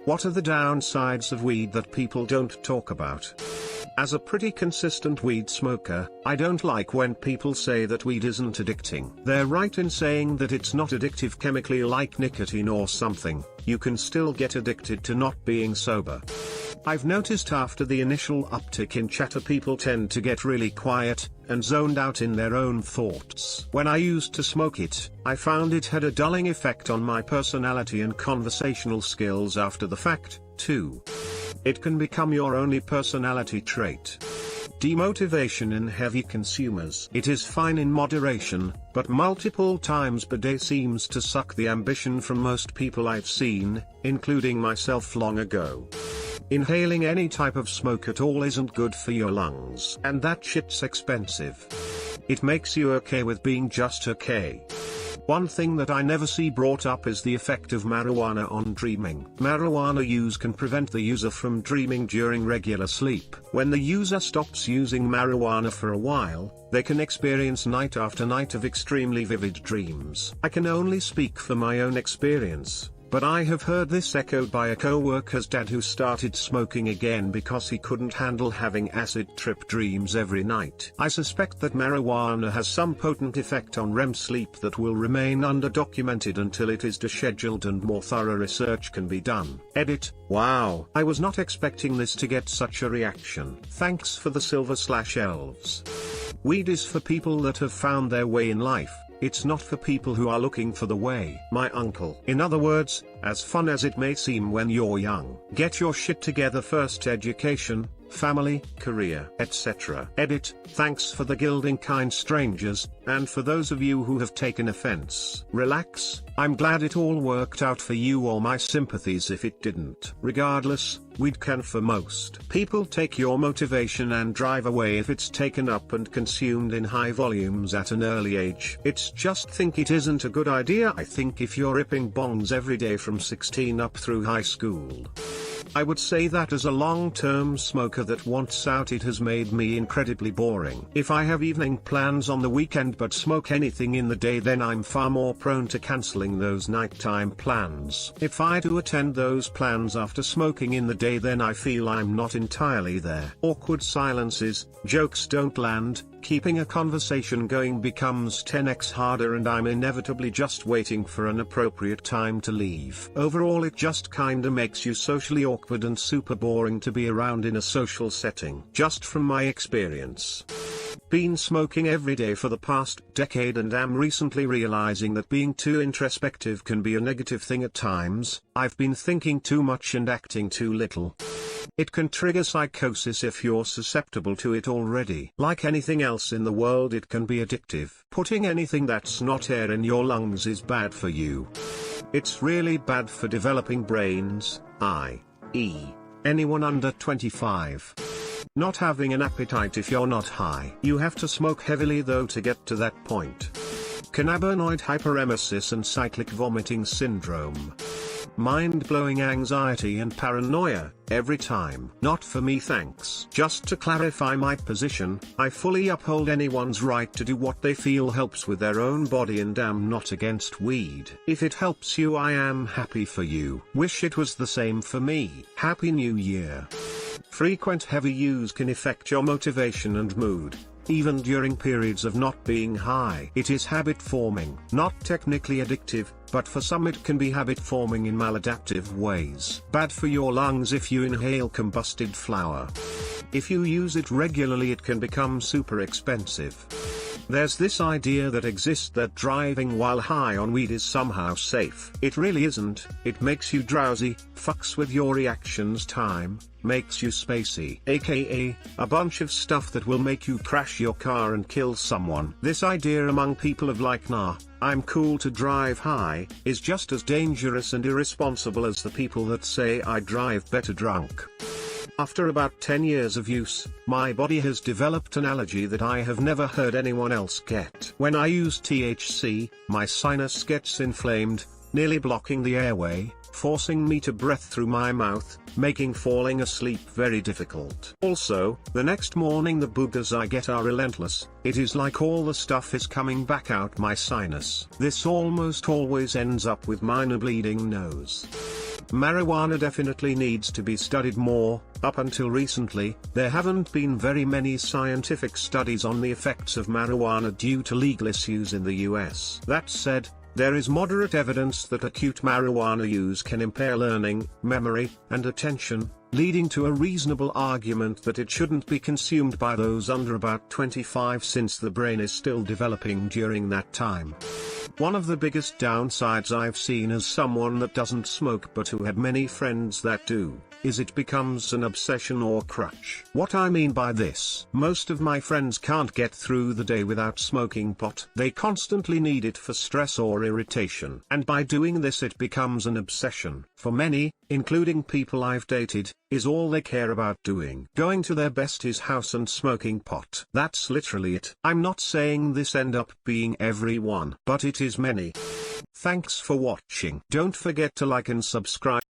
What are the downsides of weed that people don't talk about? As a pretty consistent weed smoker, I don't like when people say that weed isn't addicting. They're right in saying that it's not addictive chemically like nicotine or something. You can still get addicted to not being sober. I've noticed after the initial uptick in chatter, people tend to get really quiet and zoned out in their own thoughts. When I used to smoke it, I found it had a dulling effect on my personality and conversational skills after the fact, too. It can become your only personality trait. Demotivation in heavy consumers. It is fine in moderation, but multiple times per day seems to suck the ambition from most people I've seen, including myself long ago. Inhaling any type of smoke at all isn't good for your lungs. And that shit's expensive. It makes you okay with being just okay. One thing that I never see brought up is the effect of marijuana on dreaming. Marijuana use can prevent the user from dreaming during regular sleep. When the user stops using marijuana for a while, they can experience night after night of extremely vivid dreams. I can only speak for my own experience, but I have heard this echoed by a co-worker's dad who started smoking again because he couldn't handle having acid trip dreams every night. I suspect that marijuana has some potent effect on REM sleep that will remain underdocumented until it is descheduled and more thorough research can be done. Edit. Wow, I was not expecting this to get such a reaction. Thanks for the silver/elves. Weed is for people that have found their way in life. It's not for people who are looking for the way. My uncle. In other words, as fun as it may seem when you're young. Get your shit together first: education, family, career, etc. Edit. Thanks for the gilding, kind strangers, and for those of you who have taken offense. Relax, I'm glad it all worked out for you. All my sympathies if it didn't. Regardless, weed can for most people take your motivation and drive away if it's taken up and consumed in high volumes at an early age. It's just think it isn't a good idea. I think if you're ripping bongs every day from 16 up through high school, I would say that as a long-term smoker that wants out, it has made me incredibly boring. If I have evening plans on the weekend but smoke anything in the day, then I'm far more prone to cancelling those nighttime plans. If I do attend those plans after smoking in the day, then I feel I'm not entirely there. Awkward silences, jokes don't land, keeping a conversation going becomes 10x harder, and I'm inevitably just waiting for an appropriate time to leave. Overall, it just kinda makes you socially awkward and super boring to be around in a social setting. Just from my experience. Been smoking every day for the past decade and am recently realizing that being too introspective can be a negative thing at times. I've been thinking too much and acting too little. It can trigger psychosis if you're susceptible to it already. Like anything else in the world, it can be addictive. Putting anything that's not air in your lungs is bad for you. It's really bad for developing brains, i.e., anyone under 25. Not having an appetite if you're not high. You have to smoke heavily though to get to that point. Cannabinoid hyperemesis and cyclic vomiting syndrome. Mind-blowing anxiety and paranoia, every time. Not for me, thanks. Just to clarify my position, I fully uphold anyone's right to do what they feel helps with their own body and am not against weed. If it helps you, I am happy for you. Wish it was the same for me. Happy New Year. Frequent heavy use can affect your motivation and mood, even during periods of not being high. It is habit forming. Not technically addictive, but for some it can be habit forming in maladaptive ways. Bad for your lungs if you inhale combusted flower. If you use it regularly, it can become super expensive. There's this idea that exists that driving while high on weed is somehow safe. It really isn't. It makes you drowsy, fucks with your reactions time, makes you spacey, aka a bunch of stuff that will make you crash your car and kill someone. This idea among people of like, nah, I'm cool to drive high, is just as dangerous and irresponsible as the people that say I drive better drunk. After about 10 years of use, my body has developed an allergy that I have never heard anyone else get. When I use THC, my sinus gets inflamed, nearly blocking the airway, forcing me to breathe through my mouth, making falling asleep very difficult. Also, the next morning the boogers I get are relentless. It is like all the stuff is coming back out my sinus. This almost always ends up with minor bleeding nose. Marijuana definitely needs to be studied more. Up until recently, there haven't been very many scientific studies on the effects of marijuana due to legal issues in the US. That said, there is moderate evidence that acute marijuana use can impair learning, memory, and attention, leading to a reasonable argument that it shouldn't be consumed by those under about 25 since the brain is still developing during that time. One of the biggest downsides I've seen as someone that doesn't smoke but who had many friends that do, is it becomes an obsession or crutch. What I mean by this: most of my friends can't get through the day without smoking pot. They constantly need it for stress or irritation. And by doing this it becomes an obsession. For many, including people I've dated, is all they care about doing. Going to their bestie's house and smoking pot. That's literally it. I'm not saying this end up being everyone, but it is many. Thanks for watching. Don't forget to like and subscribe.